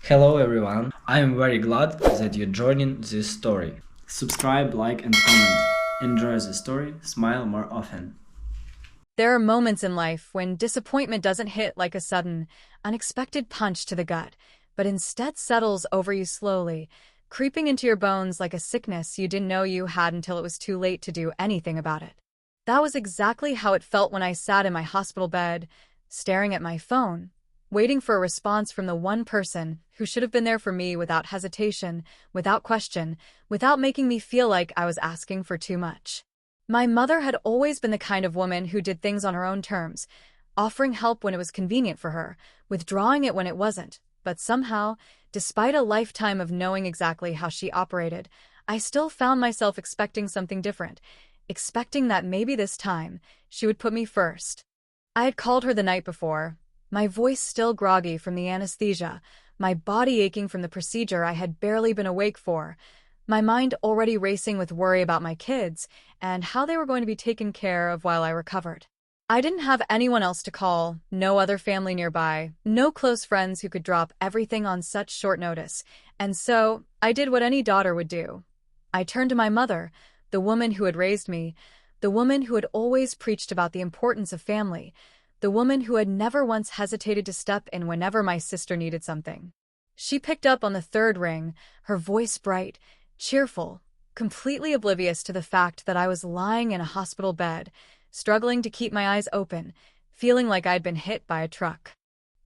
Hello everyone, I am very glad that you're joining this story. Subscribe, like and comment. Enjoy the story, smile more often. There are moments in life when disappointment doesn't hit like a sudden, unexpected punch to the gut, but instead settles over you slowly, creeping into your bones like a sickness you didn't know you had until it was too late to do anything about it. That was exactly how it felt when I sat in my hospital bed, staring at my phone, waiting for a response from the one person who should have been there for me without hesitation, without question, without making me feel like I was asking for too much. My mother had always been the kind of woman who did things on her own terms, offering help when it was convenient for her, withdrawing it when it wasn't. But somehow, despite a lifetime of knowing exactly how she operated, I still found myself expecting something different, expecting that maybe this time she would put me first. I had called her the night before, my voice still groggy from the anesthesia, my body aching from the procedure I had barely been awake for, my mind already racing with worry about my kids and how they were going to be taken care of while I recovered. I didn't have anyone else to call, no other family nearby, no close friends who could drop everything on such short notice, and so I did what any daughter would do. I turned to my mother, the woman who had raised me, the woman who had always preached about the importance of family, the woman who had never once hesitated to step in whenever my sister needed something. She picked up on the third ring, her voice bright, cheerful, completely oblivious to the fact that I was lying in a hospital bed, struggling to keep my eyes open, feeling like I'd been hit by a truck.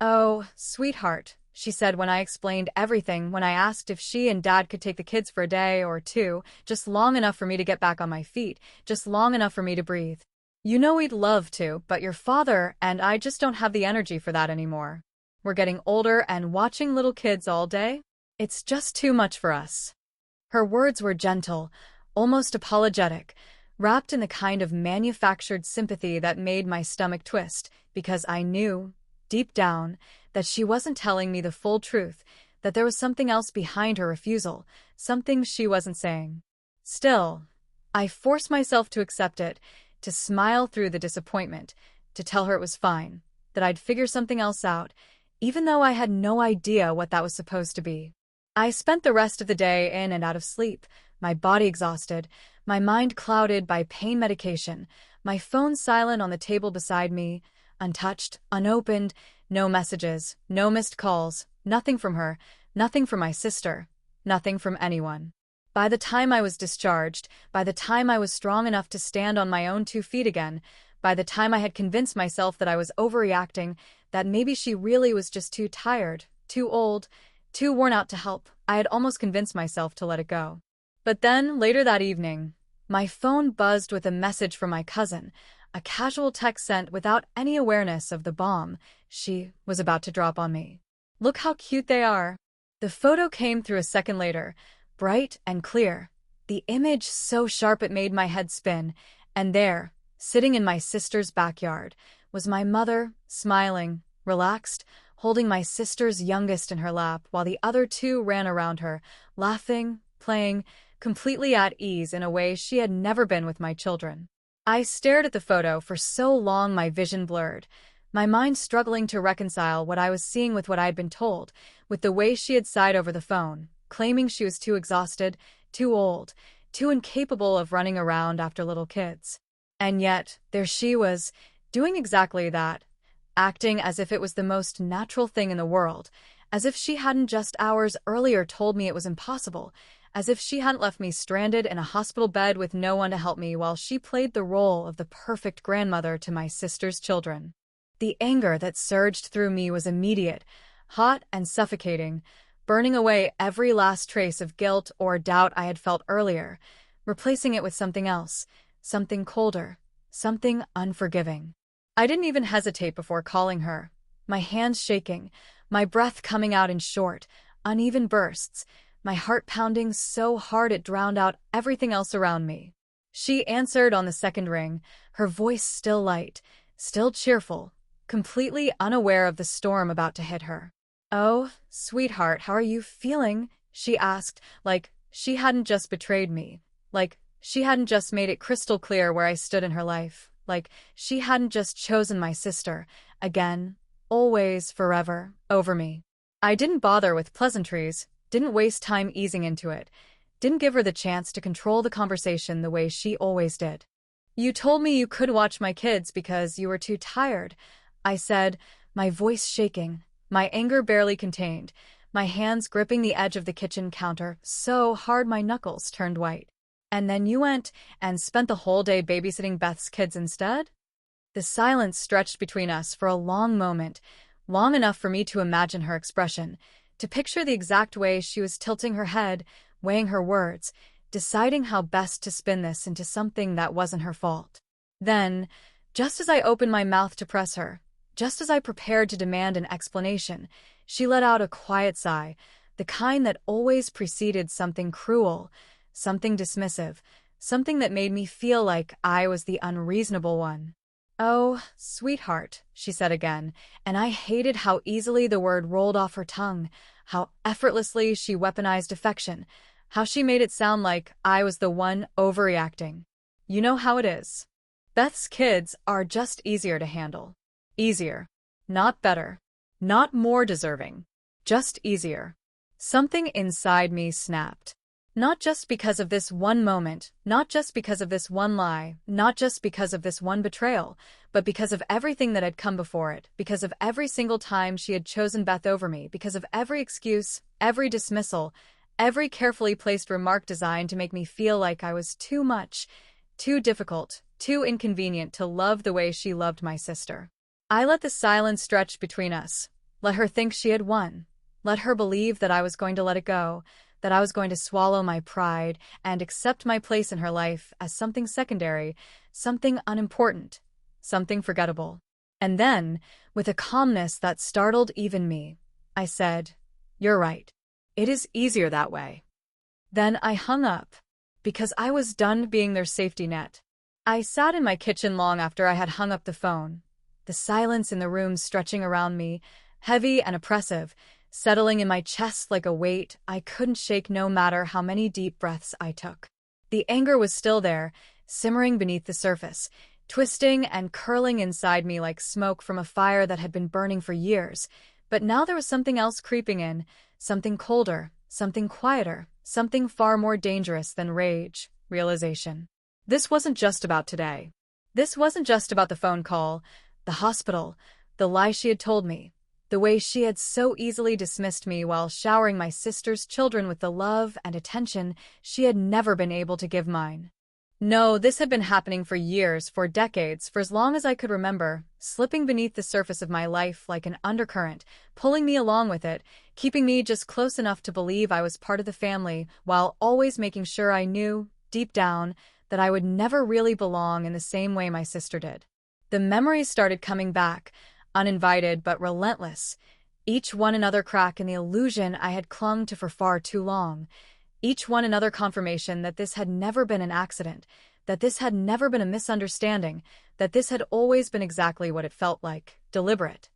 "Oh, sweetheart," she said when I explained everything, when I asked if she and Dad could take the kids for a day or two, just long enough for me to get back on my feet, just long enough for me to breathe. "You know we'd love to, but your father and I just don't have the energy for that anymore. We're getting older and watching little kids all day? It's just too much for us." Her words were gentle, almost apologetic, wrapped in the kind of manufactured sympathy that made my stomach twist, because I knew, deep down, that she wasn't telling me the full truth, that there was something else behind her refusal, something she wasn't saying. Still, I forced myself to accept it, to smile through the disappointment, to tell her it was fine, that I'd figure something else out, even though I had no idea what that was supposed to be. I spent the rest of the day in and out of sleep, my body exhausted, my mind clouded by pain medication, my phone silent on the table beside me, untouched, unopened, no messages, no missed calls, nothing from her, nothing from my sister, nothing from anyone. By the time I was discharged, by the time I was strong enough to stand on my own 2 feet again, by the time I had convinced myself that I was overreacting, that maybe she really was just too tired, too old, too worn out to help, I had almost convinced myself to let it go. But then, later that evening, my phone buzzed with a message from my cousin, a casual text sent without any awareness of the bomb she was about to drop on me. "Look how cute they are." The photo came through a second later, bright and clear, the image so sharp it made my head spin, and there, sitting in my sister's backyard, was my mother, smiling, relaxed, holding my sister's youngest in her lap while the other two ran around her, laughing, playing, completely at ease in a way she had never been with my children. I stared at the photo for so long my vision blurred, my mind struggling to reconcile what I was seeing with what I had been told, with the way she had sighed over the phone, claiming she was too exhausted, too old, too incapable of running around after little kids. And yet, there she was, doing exactly that, acting as if it was the most natural thing in the world, as if she hadn't just hours earlier told me it was impossible, as if she hadn't left me stranded in a hospital bed with no one to help me while she played the role of the perfect grandmother to my sister's children. The anger that surged through me was immediate, hot and suffocating, burning away every last trace of guilt or doubt I had felt earlier, replacing it with something else, something colder, something unforgiving. I didn't even hesitate before calling her, my hands shaking, my breath coming out in short, uneven bursts, my heart pounding so hard it drowned out everything else around me. She answered on the second ring, her voice still light, still cheerful, completely unaware of the storm about to hit her. "Oh, sweetheart, how are you feeling?" she asked, like she hadn't just betrayed me, like she hadn't just made it crystal clear where I stood in her life, like she hadn't just chosen my sister, again, always, forever, over me. I didn't bother with pleasantries, didn't waste time easing into it, didn't give her the chance to control the conversation the way she always did. You told me you could watch my kids because you were too tired, I said, my voice shaking, my anger barely contained, my hands gripping the edge of the kitchen counter so hard my knuckles turned white. And then you went and spent the whole day babysitting Beth's kids instead? The silence stretched between us for a long moment, long enough for me to imagine her expression, to picture the exact way she was tilting her head, weighing her words, deciding how best to spin this into something that wasn't her fault. Then, just as I opened my mouth to press her, just as I prepared to demand an explanation, she let out a quiet sigh, the kind that always preceded something cruel, something dismissive, something that made me feel like I was the unreasonable one. "Oh, sweetheart," she said again, and I hated how easily the word rolled off her tongue, how effortlessly she weaponized affection, how she made it sound like I was the one overreacting. "You know how it is. Beth's kids are just easier to handle. Easier. Not better. Not more deserving. Just easier." Something inside me snapped. Not just because of this one moment, not just because of this one lie, not just because of this one betrayal, but because of everything that had come before it, because of every single time she had chosen Beth over me, because of every excuse, every dismissal, every carefully placed remark designed to make me feel like I was too much, too difficult, too inconvenient to love the way she loved my sister. I let the silence stretch between us, let her think she had won, let her believe that I was going to let it go, that I was going to swallow my pride and accept my place in her life as something secondary, something unimportant, something forgettable. And then, with a calmness that startled even me, I said, "You're right. It is easier that way." Then I hung up, because I was done being their safety net. I sat in my kitchen long after I had hung up the phone, the silence in the room stretching around me, heavy and oppressive, settling in my chest like a weight I couldn't shake no matter how many deep breaths I took. The anger was still there, simmering beneath the surface, twisting and curling inside me like smoke from a fire that had been burning for years. But now there was something else creeping in, something colder, something quieter, something far more dangerous than rage, realization. This wasn't just about today. This wasn't just about the phone call, the hospital, the lie she had told me, the way she had so easily dismissed me while showering my sister's children with the love and attention she had never been able to give mine. No, this had been happening for years, for decades, for as long as I could remember, slipping beneath the surface of my life like an undercurrent, pulling me along with it, keeping me just close enough to believe I was part of the family, while always making sure I knew, deep down, that I would never really belong in the same way my sister did. The memories started coming back, uninvited but relentless, each one another crack in the illusion I had clung to for far too long, each one another confirmation that this had never been an accident, that this had never been a misunderstanding, that this had always been exactly what it felt like, deliberate.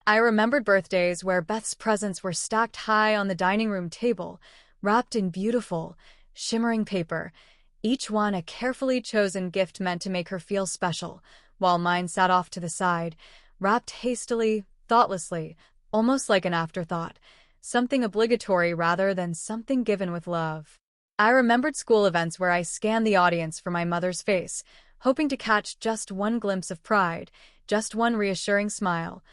I remembered birthdays where Beth's presents were stacked high on the dining room table, wrapped in beautiful, shimmering paper, each one a carefully chosen gift meant to make her feel special, while mine sat off to the side, wrapped hastily, thoughtlessly, almost like an afterthought, something obligatory rather than something given with love. I remembered school events where I scanned the audience for my mother's face, hoping to catch just one glimpse of pride, just one reassuring smile,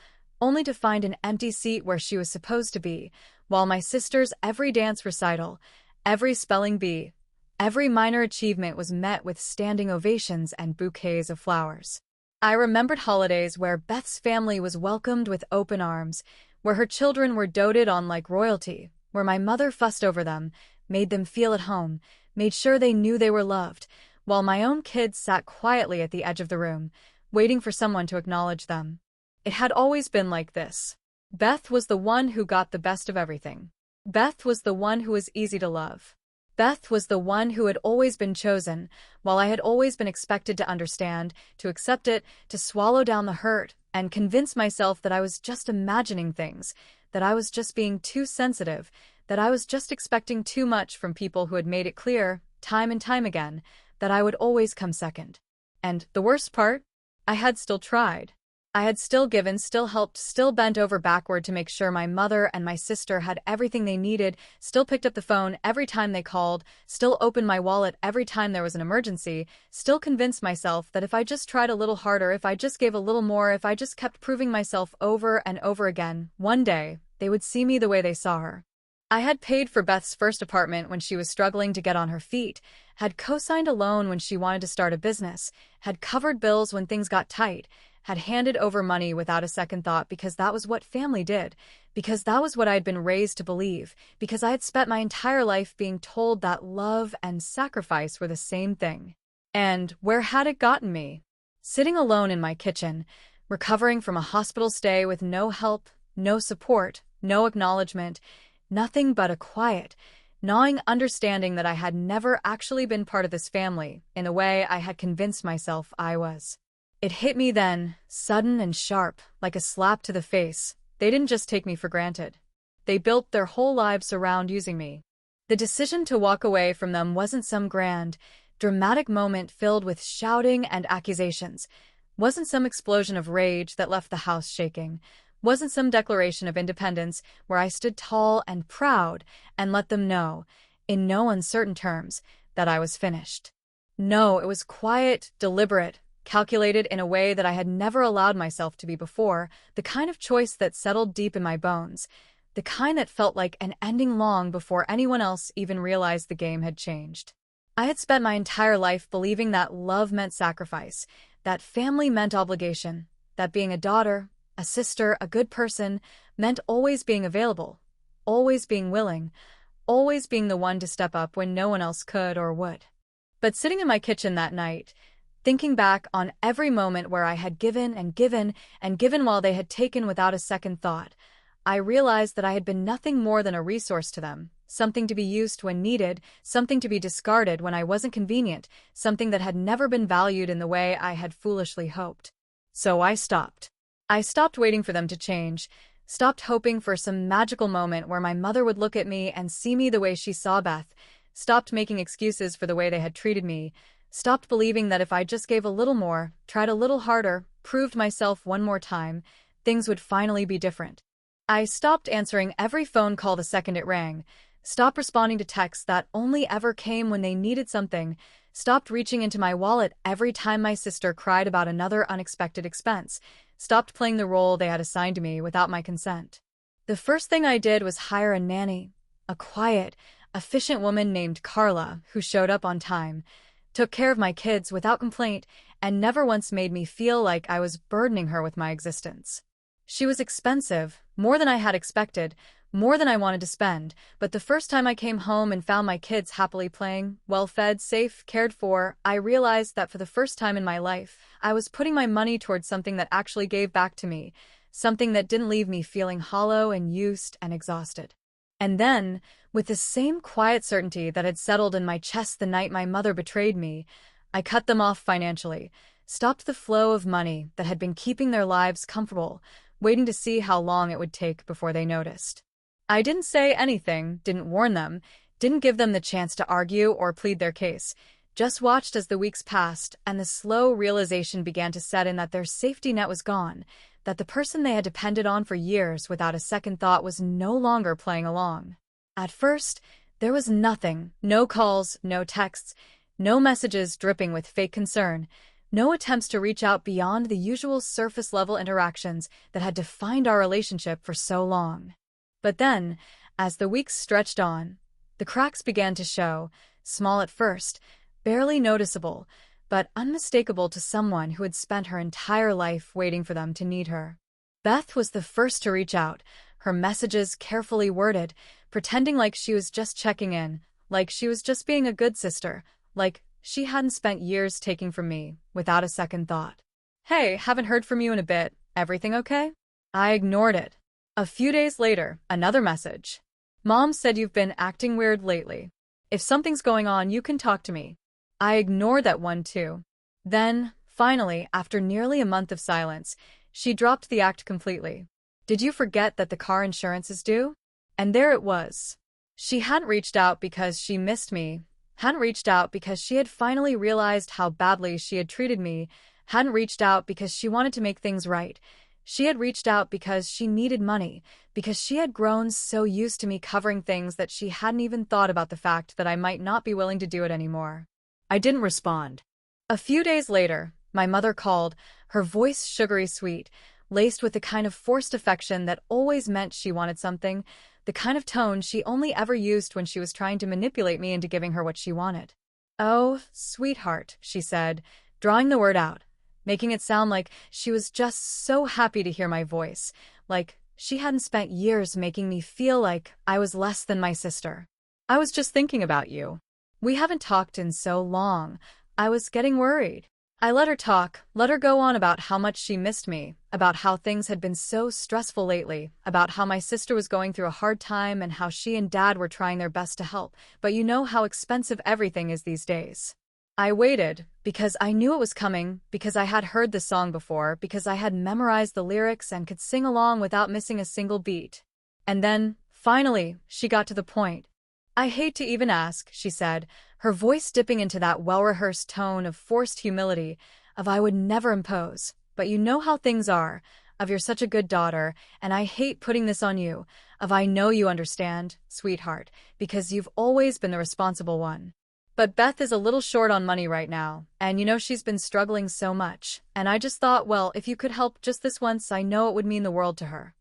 only to find an empty seat where she was supposed to be, while my sister's every dance recital, every spelling bee, every minor achievement was met with standing ovations and bouquets of flowers. I remembered holidays where Beth's family was welcomed with open arms, where her children were doted on like royalty, where my mother fussed over them, made them feel at home, made sure they knew they were loved, while my own kids sat quietly at the edge of the room, waiting for someone to acknowledge them. It had always been like this. Beth was the one who got the best of everything. Beth was the one who was easy to love. Beth was the one who had always been chosen, while I had always been expected to understand, to accept it, to swallow down the hurt, and convince myself that I was just imagining things, that I was just being too sensitive, that I was just expecting too much from people who had made it clear, time and time again, that I would always come second. And the worst part? I had still tried. I had still given, still helped, still bent over backward to make sure my mother and my sister had everything they needed, still picked up the phone every time they called, still opened my wallet every time there was an emergency, still convinced myself that if I just tried a little harder, if I just gave a little more, if I just kept proving myself over and over again, one day, they would see me the way they saw her. I had paid for Beth's first apartment when she was struggling to get on her feet, had co-signed a loan when she wanted to start a business, had covered bills when things got tight, had handed over money without a second thought because that was what family did, because that was what I had been raised to believe, because I had spent my entire life being told that love and sacrifice were the same thing. And where had it gotten me? Sitting alone in my kitchen, recovering from a hospital stay with no help, no support, no acknowledgement, nothing but a quiet, gnawing understanding that I had never actually been part of this family in a way I had convinced myself I was. It hit me then, sudden and sharp, like a slap to the face. They didn't just take me for granted. They built their whole lives around using me. The decision to walk away from them wasn't some grand, dramatic moment filled with shouting and accusations. Wasn't some explosion of rage that left the house shaking. Wasn't some declaration of independence where I stood tall and proud and let them know, in no uncertain terms, that I was finished. No, it was quiet, deliberate, calculated in a way that I had never allowed myself to be before, the kind of choice that settled deep in my bones, the kind that felt like an ending long before anyone else even realized the game had changed. I had spent my entire life believing that love meant sacrifice, that family meant obligation, that being a daughter, a sister, a good person, meant always being available, always being willing, always being the one to step up when no one else could or would. But sitting in my kitchen that night, thinking back on every moment where I had given and given and given while they had taken without a second thought, I realized that I had been nothing more than a resource to them, something to be used when needed, something to be discarded when I wasn't convenient, something that had never been valued in the way I had foolishly hoped. So I stopped. I stopped waiting for them to change, stopped hoping for some magical moment where my mother would look at me and see me the way she saw Beth, stopped making excuses for the way they had treated me, stopped believing that if I just gave a little more, tried a little harder, proved myself one more time, things would finally be different. I stopped answering every phone call the second it rang, stopped responding to texts that only ever came when they needed something, stopped reaching into my wallet every time my sister cried about another unexpected expense, stopped playing the role they had assigned to me without my consent. The first thing I did was hire a nanny, a quiet, efficient woman named Carla who showed up on time, took care of my kids without complaint, and never once made me feel like I was burdening her with my existence. She was expensive, more than I had expected, more than I wanted to spend, but the first time I came home and found my kids happily playing, well-fed, safe, cared for, I realized that for the first time in my life, I was putting my money towards something that actually gave back to me, something that didn't leave me feeling hollow and used and exhausted. And then, with the same quiet certainty that had settled in my chest the night my mother betrayed me, I cut them off financially, stopped the flow of money that had been keeping their lives comfortable, waiting to see how long it would take before they noticed. I didn't say anything, didn't warn them, didn't give them the chance to argue or plead their case, just watched as the weeks passed and the slow realization began to set in that their safety net was gone, that the person they had depended on for years without a second thought was no longer playing along. At first, there was nothing, no calls, no texts, no messages dripping with fake concern, no attempts to reach out beyond the usual surface-level interactions that had defined our relationship for so long. But then, as the weeks stretched on, the cracks began to show, small at first, barely noticeable, but unmistakable to someone who had spent her entire life waiting for them to need her. Beth was the first to reach out, her messages carefully worded, pretending like she was just checking in, like she was just being a good sister, like she hadn't spent years taking from me, without a second thought. "Hey, haven't heard from you in a bit. Everything okay?" I ignored it. A few days later, another message. "Mom said you've been acting weird lately. If something's going on, you can talk to me." I ignored that one too. Then, finally, after nearly a month of silence, she dropped the act completely. "Did you forget that the car insurance is due?" And there it was. She hadn't reached out because she missed me, hadn't reached out because she had finally realized how badly she had treated me, hadn't reached out because she wanted to make things right. She had reached out because she needed money, because she had grown so used to me covering things that she hadn't even thought about the fact that I might not be willing to do it anymore. I didn't respond. A few days later, my mother called, her voice sugary sweet, laced with the kind of forced affection that always meant she wanted something, the kind of tone she only ever used when she was trying to manipulate me into giving her what she wanted. "Oh, sweetheart," she said, drawing the word out, making it sound like she was just so happy to hear my voice, like she hadn't spent years making me feel like I was less than my sister. "I was just thinking about you. We haven't talked in so long. I was getting worried." I let her talk, let her go on about how much she missed me, about how things had been so stressful lately, about how my sister was going through a hard time and how she and Dad were trying their best to help, but you know how expensive everything is these days. I waited, because I knew it was coming, because I had heard the song before, because I had memorized the lyrics and could sing along without missing a single beat. And then, finally, she got to the point. "I hate to even ask," she said, her voice dipping into that well-rehearsed tone of forced humility, of "I would never impose, but you know how things are, of you're such a good daughter, and I hate putting this on you, of I know you understand, sweetheart, because you've always been the responsible one. But Beth is a little short on money right now, and you know she's been struggling so much, and I just thought, well, if you could help just this once, I know it would mean the world to her."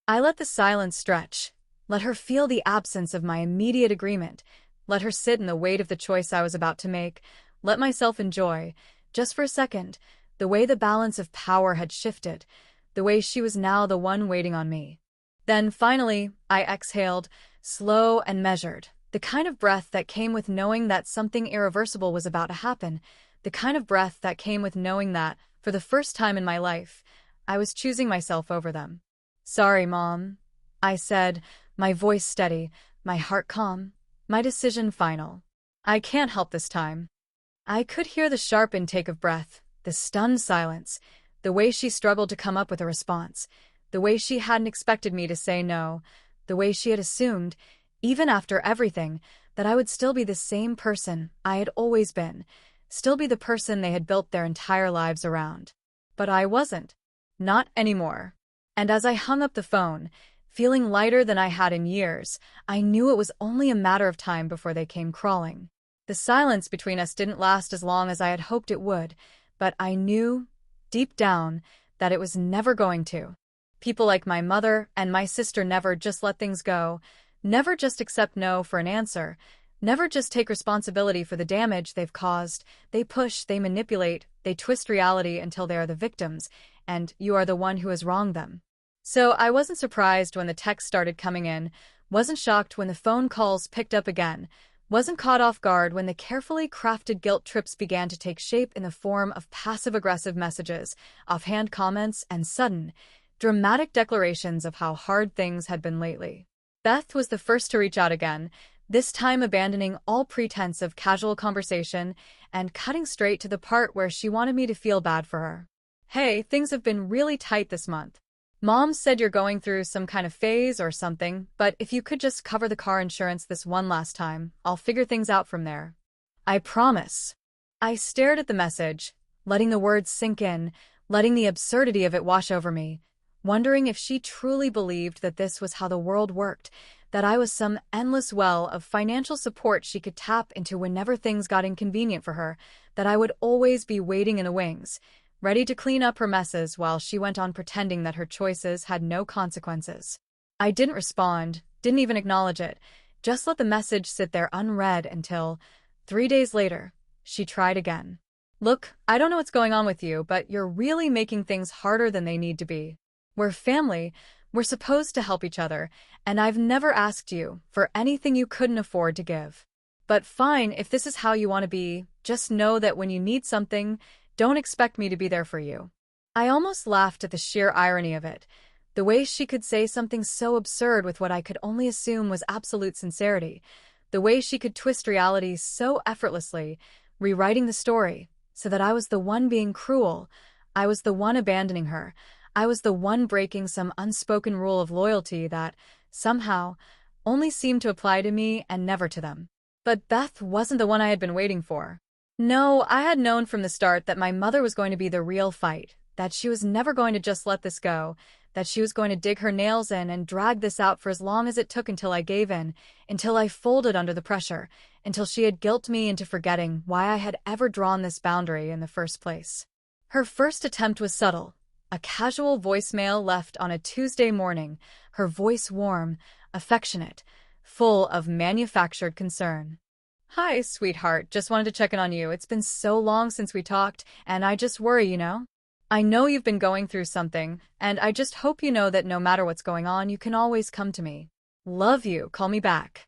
I let the silence stretch, let her feel the absence of my immediate agreement, let her sit in the weight of the choice I was about to make, let myself enjoy, just for a second, the way the balance of power had shifted, the way she was now the one waiting on me. Then, finally, I exhaled, slow and measured, the kind of breath that came with knowing that something irreversible was about to happen, the kind of breath that came with knowing that, for the first time in my life, I was choosing myself over them. "Sorry, Mom," I said, my voice steady, my heart calm, my decision final. "I can't help this time." I could hear the sharp intake of breath, the stunned silence, the way she struggled to come up with a response, the way she hadn't expected me to say no, the way she had assumed, even after everything, that I would still be the same person I had always been, still be the person they had built their entire lives around. But I wasn't. Not anymore. And as I hung up the phone, feeling lighter than I had in years, I knew it was only a matter of time before they came crawling. The silence between us didn't last as long as I had hoped it would, but I knew, deep down, that it was never going to. People like my mother and my sister never just let things go, never just accept no for an answer, never just take responsibility for the damage they've caused. They push, they manipulate, they twist reality until they are the victims, and you are the one who has wronged them. So I wasn't surprised when the texts started coming in, wasn't shocked when the phone calls picked up again, wasn't caught off guard when the carefully crafted guilt trips began to take shape in the form of passive-aggressive messages, offhand comments, and sudden, dramatic declarations of how hard things had been lately. Beth was the first to reach out again, this time abandoning all pretense of casual conversation and cutting straight to the part where she wanted me to feel bad for her. "Hey, things have been really tight this month. Mom said you're going through some kind of phase or something, but if you could just cover the car insurance this one last time, I'll figure things out from there. I promise." I stared at the message, letting the words sink in, letting the absurdity of it wash over me, wondering if she truly believed that this was how the world worked, that I was some endless well of financial support she could tap into whenever things got inconvenient for her, that I would always be waiting in the wings, ready to clean up her messes while she went on pretending that her choices had no consequences. I didn't respond, didn't even acknowledge it, just let the message sit there unread until, 3 days later, she tried again. "Look, I don't know what's going on with you, but you're really making things harder than they need to be. We're family, we're supposed to help each other, and I've never asked you for anything you couldn't afford to give. But fine, if this is how you want to be, just know that when you need something, don't expect me to be there for you." I almost laughed at the sheer irony of it, the way she could say something so absurd with what I could only assume was absolute sincerity, the way she could twist reality so effortlessly, rewriting the story, so that I was the one being cruel, I was the one abandoning her, I was the one breaking some unspoken rule of loyalty that, somehow, only seemed to apply to me and never to them. But Beth wasn't the one I had been waiting for. No, I had known from the start that my mother was going to be the real fight, that she was never going to just let this go, that she was going to dig her nails in and drag this out for as long as it took until I gave in, until I folded under the pressure, until she had guilted me into forgetting why I had ever drawn this boundary in the first place. Her first attempt was subtle, a casual voicemail left on a Tuesday morning, her voice warm, affectionate, full of manufactured concern. Hi, sweetheart. Just wanted to check in on you. It's been so long since we talked, and I just worry, you know? I know you've been going through something, and I just hope you know that no matter what's going on, you can always come to me. Love you. Call me back.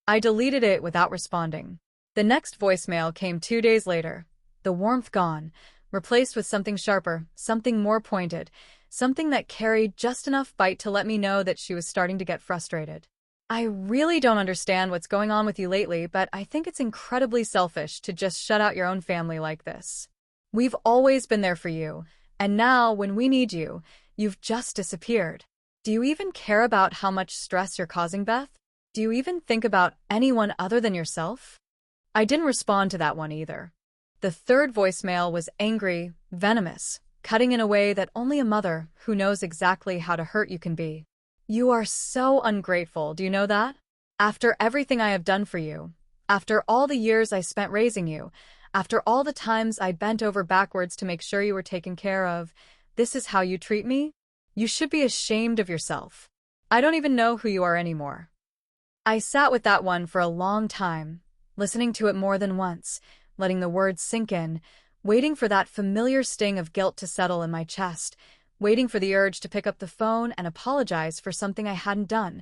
I deleted it without responding. The next voicemail came 2 days later. The warmth gone, replaced with something sharper, something more pointed, something that carried just enough bite to let me know that she was starting to get frustrated. I really don't understand what's going on with you lately, but I think it's incredibly selfish to just shut out your own family like this. We've always been there for you, and now, when we need you, you've just disappeared. Do you even care about how much stress you're causing, Beth? Do you even think about anyone other than yourself? I didn't respond to that one either. The third voicemail was angry, venomous, cutting in a way that only a mother who knows exactly how to hurt you can be. You are so ungrateful, do you know that? After everything I have done for you, after all the years I spent raising you, after all the times I bent over backwards to make sure you were taken care of, this is how you treat me? You should be ashamed of yourself. I don't even know who you are anymore. I sat with that one for a long time, listening to it more than once, letting the words sink in, waiting for that familiar sting of guilt to settle in my chest, waiting for the urge to pick up the phone and apologize for something I hadn't done,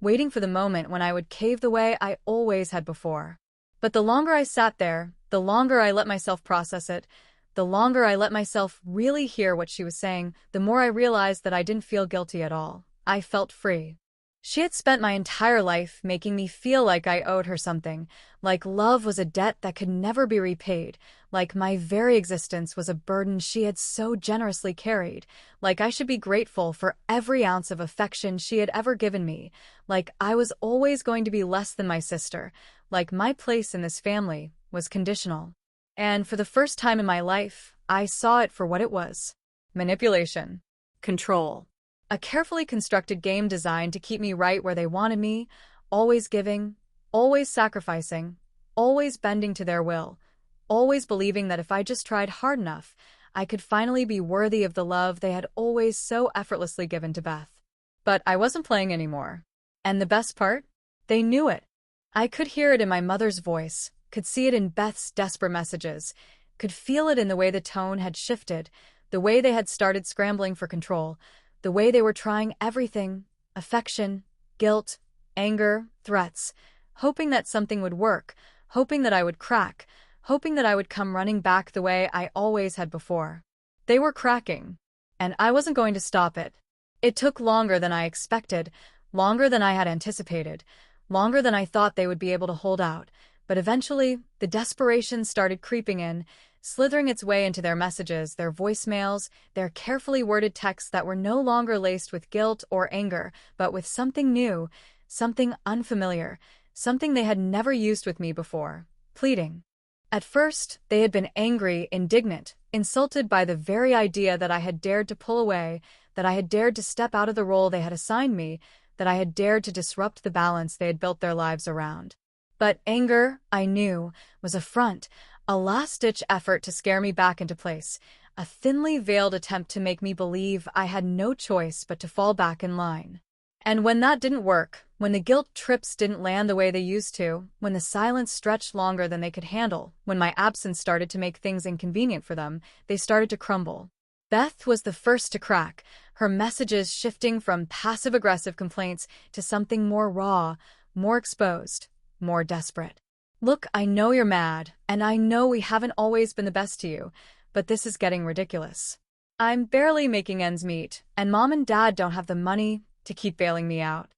waiting for the moment when I would cave the way I always had before. But the longer I sat there, the longer I let myself process it, the longer I let myself really hear what she was saying, the more I realized that I didn't feel guilty at all. I felt free. She had spent my entire life making me feel like I owed her something, like love was a debt that could never be repaid, like my very existence was a burden she had so generously carried, like I should be grateful for every ounce of affection she had ever given me, like I was always going to be less than my sister, like my place in this family was conditional. And for the first time in my life, I saw it for what it was. Manipulation. Control. A carefully constructed game designed to keep me right where they wanted me, always giving, always sacrificing, always bending to their will, always believing that if I just tried hard enough, I could finally be worthy of the love they had always so effortlessly given to Beth. But I wasn't playing anymore. And the best part? They knew it. I could hear it in my mother's voice, could see it in Beth's desperate messages, could feel it in the way the tone had shifted, the way they had started scrambling for control, the way they were trying everything, affection, guilt, anger, threats, hoping that something would work, hoping that I would crack, hoping that I would come running back the way I always had before. They were cracking, and I wasn't going to stop it. It took longer than I expected, longer than I had anticipated, longer than I thought they would be able to hold out, but eventually, the desperation started creeping in, slithering its way into their messages, their voicemails, their carefully worded texts that were no longer laced with guilt or anger, but with something new, something unfamiliar, something they had never used with me before, pleading. At first, they had been angry, indignant, insulted by the very idea that I had dared to pull away, that I had dared to step out of the role they had assigned me, that I had dared to disrupt the balance they had built their lives around. But anger, I knew, was a front, a last-ditch effort to scare me back into place, a thinly veiled attempt to make me believe I had no choice but to fall back in line. And when that didn't work, when the guilt trips didn't land the way they used to, when the silence stretched longer than they could handle, when my absence started to make things inconvenient for them, they started to crumble. Beth was the first to crack, her messages shifting from passive-aggressive complaints to something more raw, more exposed, more desperate. Look, I know you're mad, and I know we haven't always been the best to you, but this is getting ridiculous. I'm barely making ends meet, and Mom and Dad don't have the money to keep bailing me out.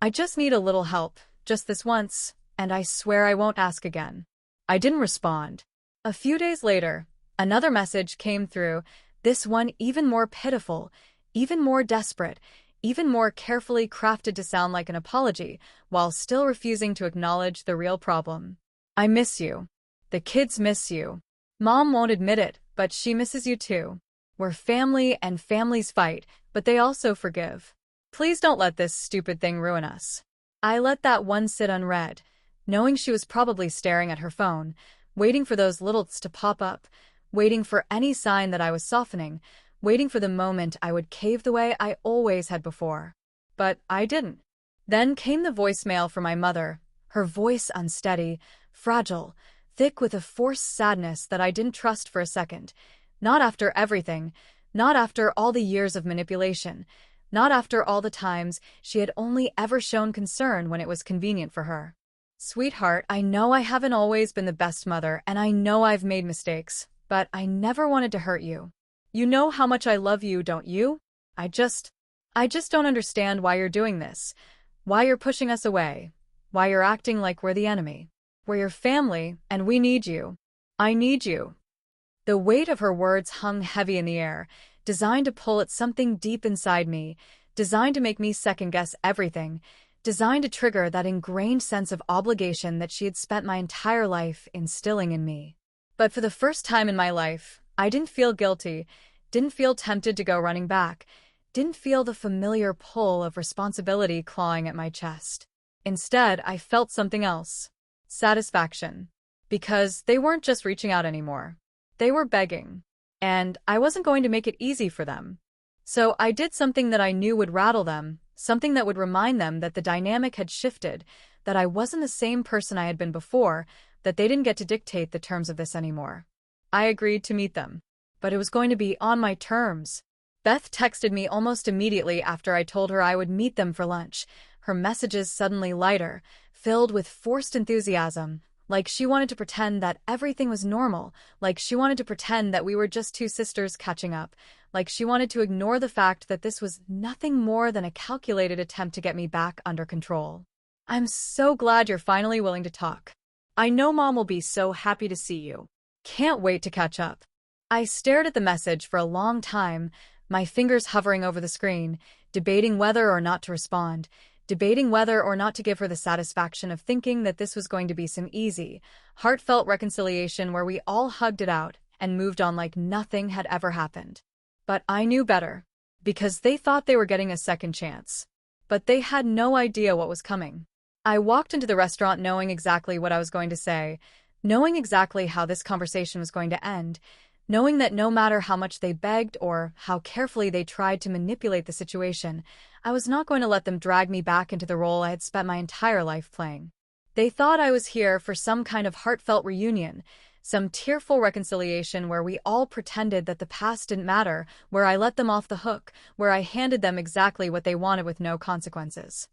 I just need a little help, just this once, and I swear I won't ask again. I didn't respond. A few days later, another message came through, this one even more pitiful, even more desperate, even more carefully crafted to sound like an apology, while still refusing to acknowledge the real problem. I miss you. The kids miss you. Mom won't admit it, but she misses you too. We're family and families fight, but they also forgive. Please don't let this stupid thing ruin us. I let that one sit unread, knowing she was probably staring at her phone, waiting for those littles to pop up, waiting for any sign that I was softening, waiting for the moment I would cave the way I always had before. But I didn't. Then came the voicemail from my mother, her voice unsteady, fragile, thick with a forced sadness that I didn't trust for a second. Not after everything, not after all the years of manipulation, not after all the times she had only ever shown concern when it was convenient for her. Sweetheart, I know I haven't always been the best mother, and I know I've made mistakes, but I never wanted to hurt you. You know how much I love you, don't you? I just don't understand why you're doing this, why you're pushing us away, why you're acting like we're the enemy. We're your family, and we need you. I need you. The weight of her words hung heavy in the air, designed to pull at something deep inside me, designed to make me second-guess everything, designed to trigger that ingrained sense of obligation that she had spent my entire life instilling in me. But for the first time in my life, I didn't feel guilty, didn't feel tempted to go running back, didn't feel the familiar pull of responsibility clawing at my chest. Instead, I felt something else. Satisfaction. Because they weren't just reaching out anymore. They were begging. And I wasn't going to make it easy for them. So I did something that I knew would rattle them, something that would remind them that the dynamic had shifted, that I wasn't the same person I had been before, that they didn't get to dictate the terms of this anymore. I agreed to meet them. But it was going to be on my terms. Beth texted me almost immediately after I told her I would meet them for lunch, her messages suddenly lighter, filled with forced enthusiasm, like she wanted to pretend that everything was normal, like she wanted to pretend that we were just two sisters catching up, like she wanted to ignore the fact that this was nothing more than a calculated attempt to get me back under control. I'm so glad you're finally willing to talk. I know Mom will be so happy to see you. Can't wait to catch up. I stared at the message for a long time, my fingers hovering over the screen, debating whether or not to respond, debating whether or not to give her the satisfaction of thinking that this was going to be some easy, heartfelt reconciliation where we all hugged it out and moved on like nothing had ever happened. But I knew better, because they thought they were getting a second chance. But they had no idea what was coming. I walked into the restaurant knowing exactly what I was going to say, knowing exactly how this conversation was going to end, knowing that no matter how much they begged or how carefully they tried to manipulate the situation, I was not going to let them drag me back into the role I had spent my entire life playing. They thought I was here for some kind of heartfelt reunion, some tearful reconciliation where we all pretended that the past didn't matter, where I let them off the hook, where I handed them exactly what they wanted with no consequences.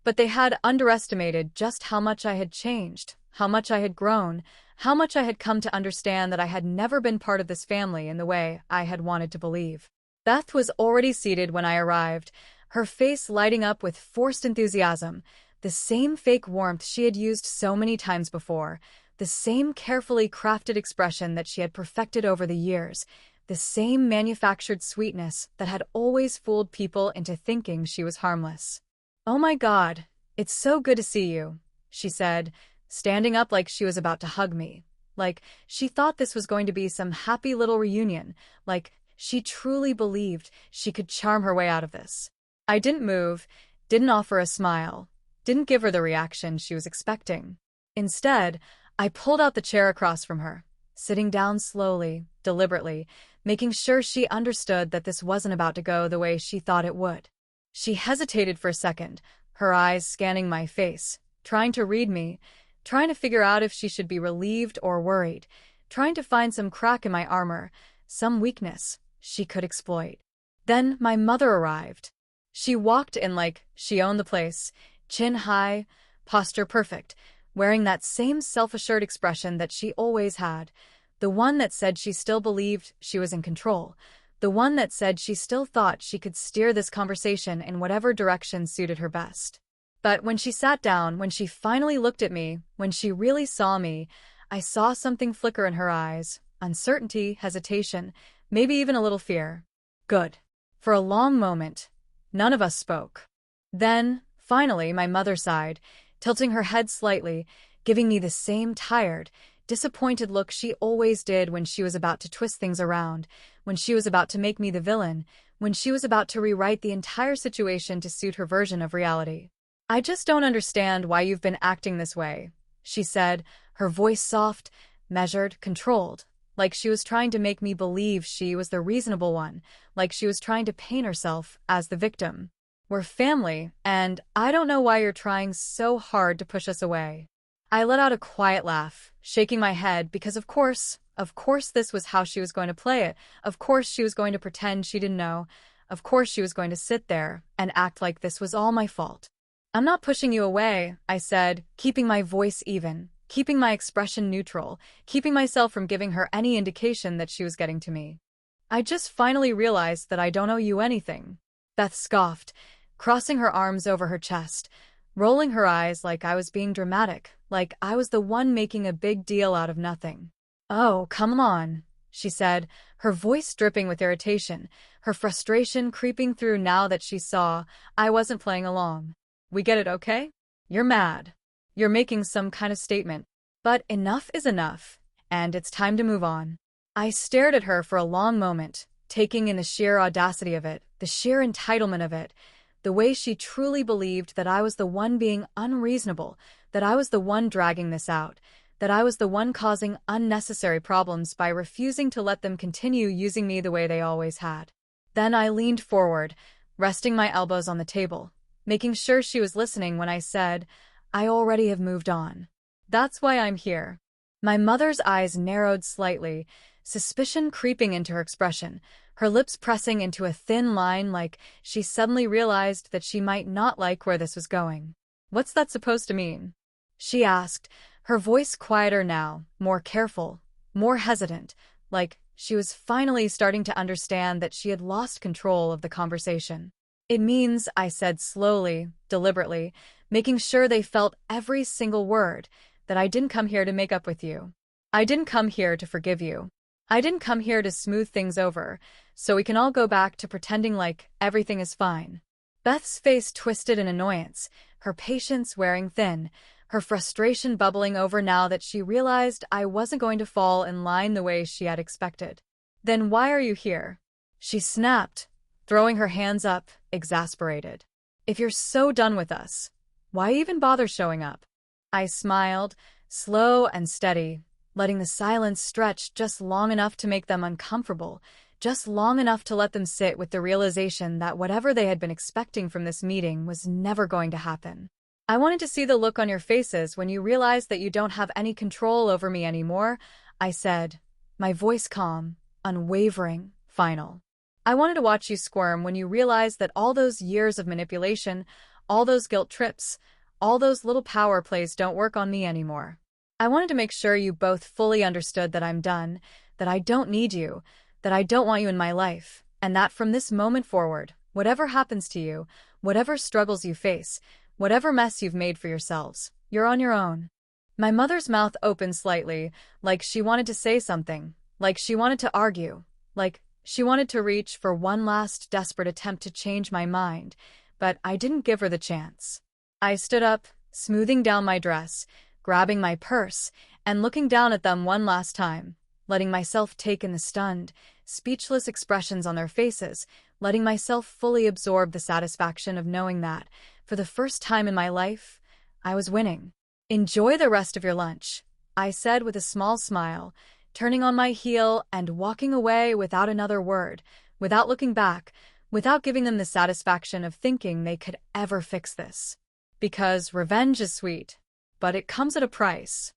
But they had underestimated just how much I had changed, how much I had grown, how much I had come to understand that I had never been part of this family in the way I had wanted to believe. Beth was already seated when I arrived, her face lighting up with forced enthusiasm, the same fake warmth she had used so many times before, the same carefully crafted expression that she had perfected over the years, the same manufactured sweetness that had always fooled people into thinking she was harmless. "Oh my God, it's so good to see you," she said, standing up like she was about to hug me, like she thought this was going to be some happy little reunion, like she truly believed she could charm her way out of this. I didn't move, didn't offer a smile, didn't give her the reaction she was expecting. Instead, I pulled out the chair across from her, sitting down slowly, deliberately, making sure she understood that this wasn't about to go the way she thought it would. She hesitated for a second, her eyes scanning my face, trying to read me, trying to figure out if she should be relieved or worried, trying to find some crack in my armor, some weakness she could exploit. Then my mother arrived. She walked in like she owned the place, chin high, posture perfect, wearing that same self-assured expression that she always had, the one that said she still believed she was in control, the one that said she still thought she could steer this conversation in whatever direction suited her best. But when she sat down, when she finally looked at me, when she really saw me, I saw something flicker in her eyes, uncertainty, hesitation, maybe even a little fear. Good. For a long moment, none of us spoke. Then, finally, my mother sighed, tilting her head slightly, giving me the same tired, disappointed look she always did when she was about to twist things around, when she was about to make me the villain, when she was about to rewrite the entire situation to suit her version of reality. "I just don't understand why you've been acting this way," she said, her voice soft, measured, controlled, like she was trying to make me believe she was the reasonable one, like she was trying to paint herself as the victim. "We're family, and I don't know why you're trying so hard to push us away." I let out a quiet laugh, shaking my head because of course this was how she was going to play it. Of course she was going to pretend she didn't know. Of course she was going to sit there and act like this was all my fault. "I'm not pushing you away," I said, keeping my voice even, keeping my expression neutral, keeping myself from giving her any indication that she was getting to me. "I just finally realized that I don't owe you anything." Beth scoffed, crossing her arms over her chest, rolling her eyes like I was being dramatic, like I was the one making a big deal out of nothing. "Oh, come on," she said, her voice dripping with irritation, her frustration creeping through now that she saw I wasn't playing along. "We get it, okay? You're mad. You're making some kind of statement. But enough is enough, and it's time to move on." I stared at her for a long moment, taking in the sheer audacity of it, the sheer entitlement of it, the way she truly believed that I was the one being unreasonable, that I was the one dragging this out, that I was the one causing unnecessary problems by refusing to let them continue using me the way they always had. Then I leaned forward, resting my elbows on the table, making sure she was listening when I said, "I already have moved on. That's why I'm here." My mother's eyes narrowed slightly, suspicion creeping into her expression, her lips pressing into a thin line like she suddenly realized that she might not like where this was going. "What's that supposed to mean?" she asked, her voice quieter now, more careful, more hesitant, like she was finally starting to understand that she had lost control of the conversation. "It means," I said slowly, deliberately, making sure they felt every single word, "that I didn't come here to make up with you. I didn't come here to forgive you. I didn't come here to smooth things over, so we can all go back to pretending like everything is fine." Beth's face twisted in annoyance, her patience wearing thin, her frustration bubbling over now that she realized I wasn't going to fall in line the way she had expected. "Then why are you here?" she snapped, throwing her hands up, exasperated. "If you're so done with us, why even bother showing up?" I smiled, slow and steady, letting the silence stretch just long enough to make them uncomfortable, just long enough to let them sit with the realization that whatever they had been expecting from this meeting was never going to happen. "I wanted to see the look on your faces when you realized that you don't have any control over me anymore," I said, my voice calm, unwavering, final. "I wanted to watch you squirm when you realized that all those years of manipulation, all those guilt trips, all those little power plays don't work on me anymore. I wanted to make sure you both fully understood that I'm done, that I don't need you, that I don't want you in my life, and that from this moment forward, whatever happens to you, whatever struggles you face, whatever mess you've made for yourselves, you're on your own." My mother's mouth opened slightly, like she wanted to say something, like she wanted to argue, like she wanted to reach for one last desperate attempt to change my mind, but I didn't give her the chance. I stood up, smoothing down my dress, grabbing my purse, and looking down at them one last time, letting myself take in the stunned, speechless expressions on their faces, letting myself fully absorb the satisfaction of knowing that, for the first time in my life, I was winning. "Enjoy the rest of your lunch," I said with a small smile, turning on my heel and walking away without another word, without looking back, without giving them the satisfaction of thinking they could ever fix this. Because revenge is sweet, but it comes at a price.